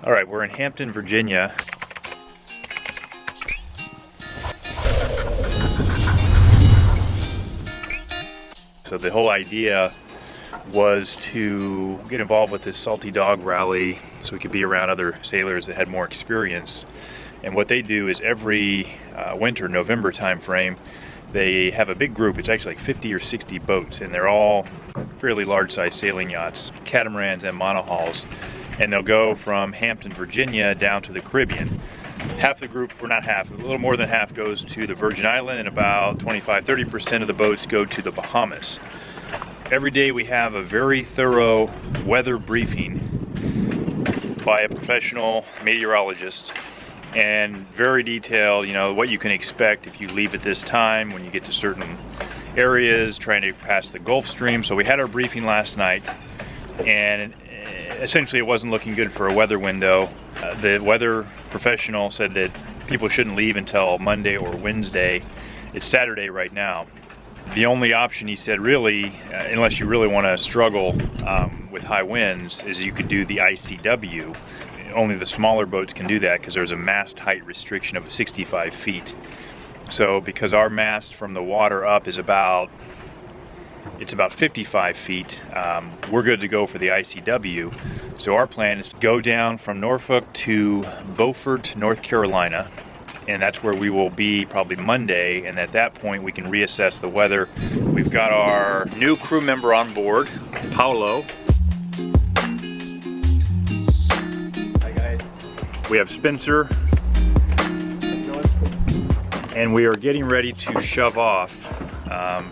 All right, we're in Hampton, Virginia. So the whole idea was to get involved with this salty dog rally so we could be around other sailors that had more experience. And what they do is every winter, November time frame, they have a big group. It's actually like 50 or 60 boats, and they're all fairly large-sized sailing yachts, catamarans and monohulls. And they'll go from Hampton, Virginia down to the Caribbean. Half the group, or not half, a little more than half goes to the Virgin Island, and about 25–30% of the boats go to the Bahamas. Every day we have a very thorough weather briefing by a professional meteorologist, and very detailed, you know, what you can expect if you leave at this time, when you get to certain areas, trying to pass the Gulf Stream. So we had our briefing last night, and essentially it wasn't looking good for a weather window. The weather professional said that people shouldn't leave until Monday or Wednesday. It's Saturday right now. The only option, he said, really, unless you really want to struggle with high winds, is you could do the ICW. Only the smaller boats can do that because there's a mast height restriction of 65 feet. So because our mast from the water up is about 55 feet, we're good to go for the ICW. So our plan is to go down from Norfolk to Beaufort, North Carolina, and that's where we will be probably Monday, and at that point we can reassess the weather. We've got our new crew member on board, Paolo. Hi guys. We have Spencer. And we are getting ready to shove off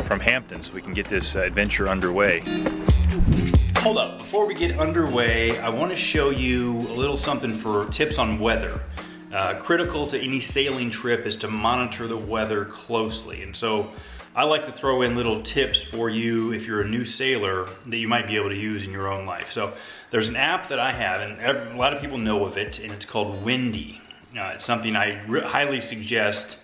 from Hampton so we can get this adventure underway. Hold up, before we get underway, I want to show you a little something for tips on weather. Critical to any sailing trip is to monitor the weather closely. And so I like to throw in little tips for you if you're a new sailor that you might be able to use in your own life. So there's an app that I have, and a lot of people know of it, and it's called Windy. It's something I highly suggest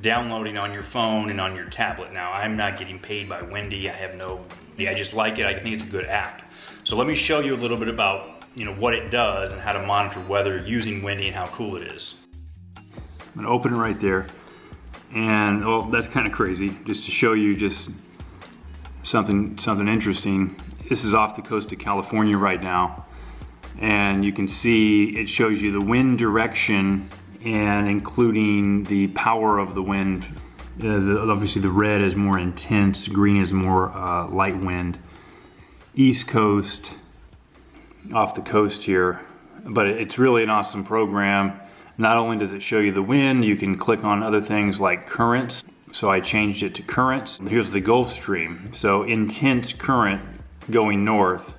downloading on your phone and on your tablet. Now, I'm not getting paid by Windy. I just like it. I think it's a good app. So let me show you a little bit about, you know, what it does and how to monitor weather using Windy and how cool it is. I'm gonna open it right there. And, well, that's kind of crazy, just to show you just something interesting. This is off the coast of California right now. And you can see it shows you the wind direction and including the power of the wind. Obviously the red is more intense, green is more light wind. East Coast, off the coast here. But it's really an awesome program. Not only does it show you the wind, you can click on other things like currents. So I changed it to currents. Here's the Gulf Stream. So intense current going north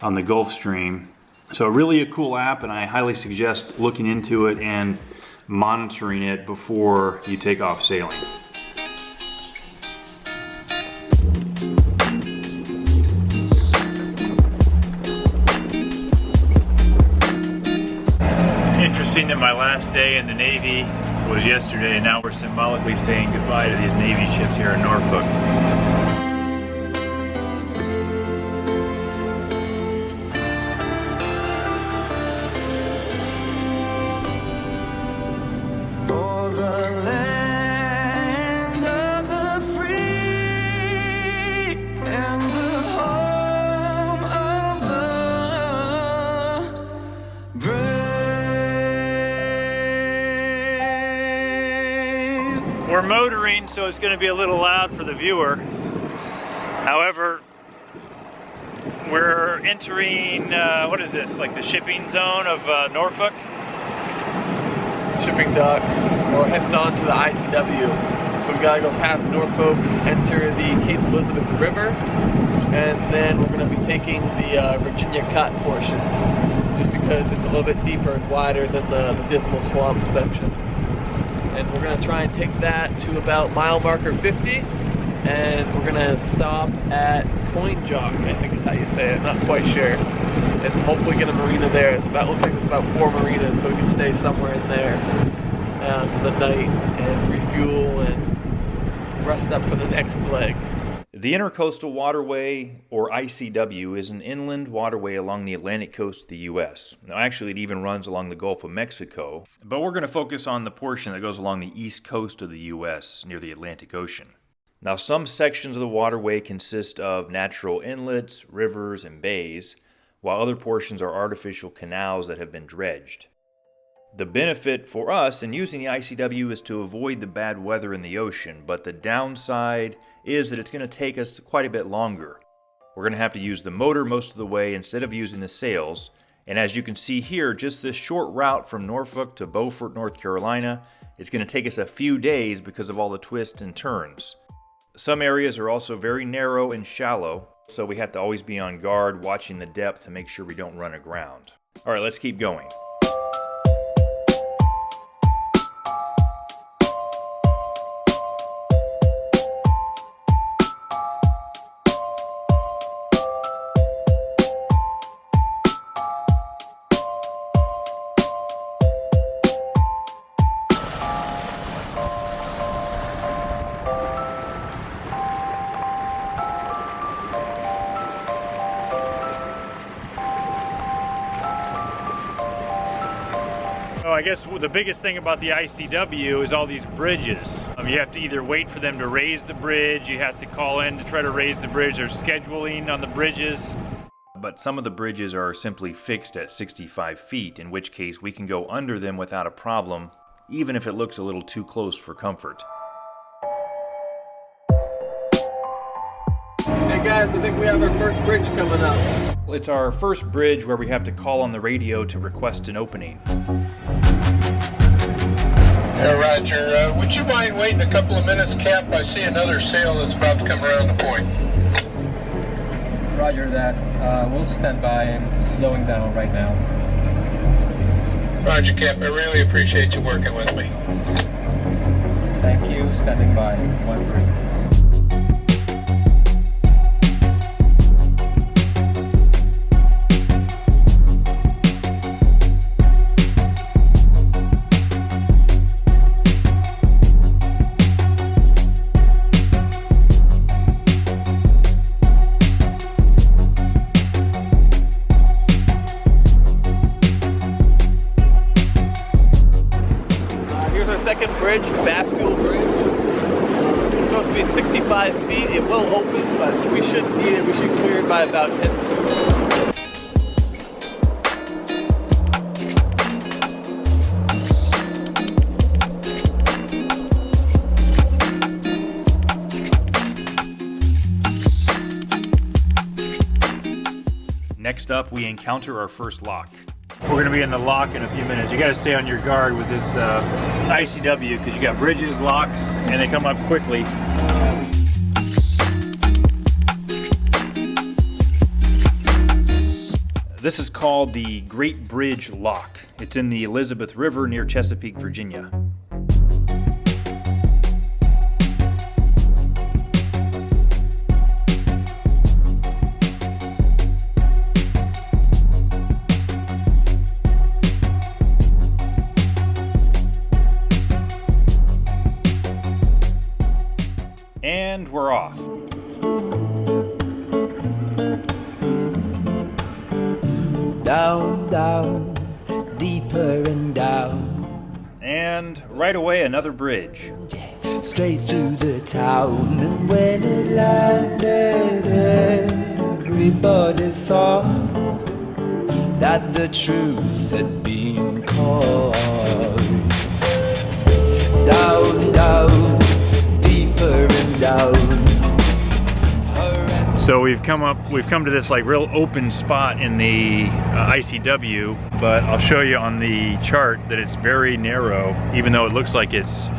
on the Gulf Stream. So really a cool app, and I highly suggest looking into it and monitoring it before you take off sailing. Interesting that my last day in the Navy was yesterday, and now we're symbolically saying goodbye to these Navy ships here in Norfolk. We're motoring, so it's going to be a little loud for the viewer. However, we're entering, what is this, like the shipping zone of Norfolk? Shipping docks. We're heading on to the ICW. So we gotta go past Norfolk, enter the Cape Elizabeth River, and then we're gonna be taking the Virginia Cut portion, just because it's a little bit deeper and wider than the Dismal Swamp section. And we're gonna try and take that to about mile marker 50, and we're gonna stop at Coin Jock, I think is how you say it, not quite sure, and hopefully get a marina there. So that looks like there's about 4 marinas, so we can stay somewhere in there for the night and refuel and rest up for the next leg. The Intracoastal Waterway, or ICW, is an inland waterway along the Atlantic coast of the U.S. Now, actually, it even runs along the Gulf of Mexico, but we're going to focus on the portion that goes along the east coast of the U.S. near the Atlantic Ocean. Now, some sections of the waterway consist of natural inlets, rivers, and bays, while other portions are artificial canals that have been dredged. The benefit for us in using the ICW is to avoid the bad weather in the ocean, but the downside is that it's going to take us quite a bit longer. We're going to have to use the motor most of the way instead of using the sails, and as you can see here, just this short route from Norfolk to Beaufort, North Carolina, is going to take us a few days because of all the twists and turns. Some areas are also very narrow and shallow, so we have to always be on guard watching the depth to make sure we don't run aground. Alright, let's keep going. I guess the biggest thing about the ICW is all these bridges. You have to either wait for them to raise the bridge, you have to call in to try to raise the bridge, there's scheduling on the bridges. But some of the bridges are simply fixed at 65 feet, in which case we can go under them without a problem, even if it looks a little too close for comfort. Hey guys, I think we have our first bridge coming up. It's our first bridge where we have to call on the radio to request an opening. Roger. Would you mind waiting a couple of minutes, Cap? I see another sail that's about to come around the point. Roger that. We'll stand by and slowing down right now. Roger, Cap. I really appreciate you working with me. Thank you. Standing by. 1-3. Second bridge, Bascule Bridge. It's supposed to be 65 feet. It will open, but we shouldn't need it. We should clear it by about 10 feet. Next up, we encounter our first lock. We're going to be in the lock in a few minutes. You got to stay on your guard with this ICW because you got bridges, locks, and they come up quickly. This is called the Great Bridge Lock. It's in the Elizabeth River near Chesapeake, Virginia. And we're off. Down, down, deeper and down. And right away, another bridge. Straight through the town, and when it landed, everybody thought that the truth had been caught. Down, down, deeper and down. So we've come to this like real open spot in the ICW, but I'll show you on the chart that it's very narrow, even though it looks like it's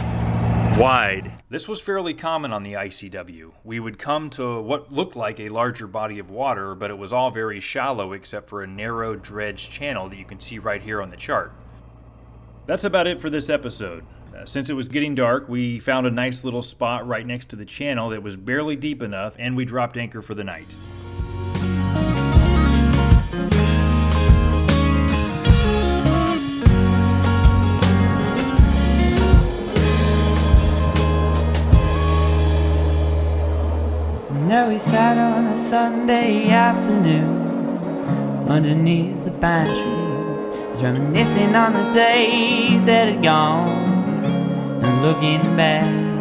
wide. This was fairly common on the ICW. We would come to what looked like a larger body of water, but it was all very shallow except for a narrow dredged channel that you can see right here on the chart. That's about it for this episode. Since it was getting dark, we found a nice little spot right next to the channel that was barely deep enough, and we dropped anchor for the night. we sat on a Sunday afternoon underneath the pine trees, just reminiscing on the days that had gone and looking back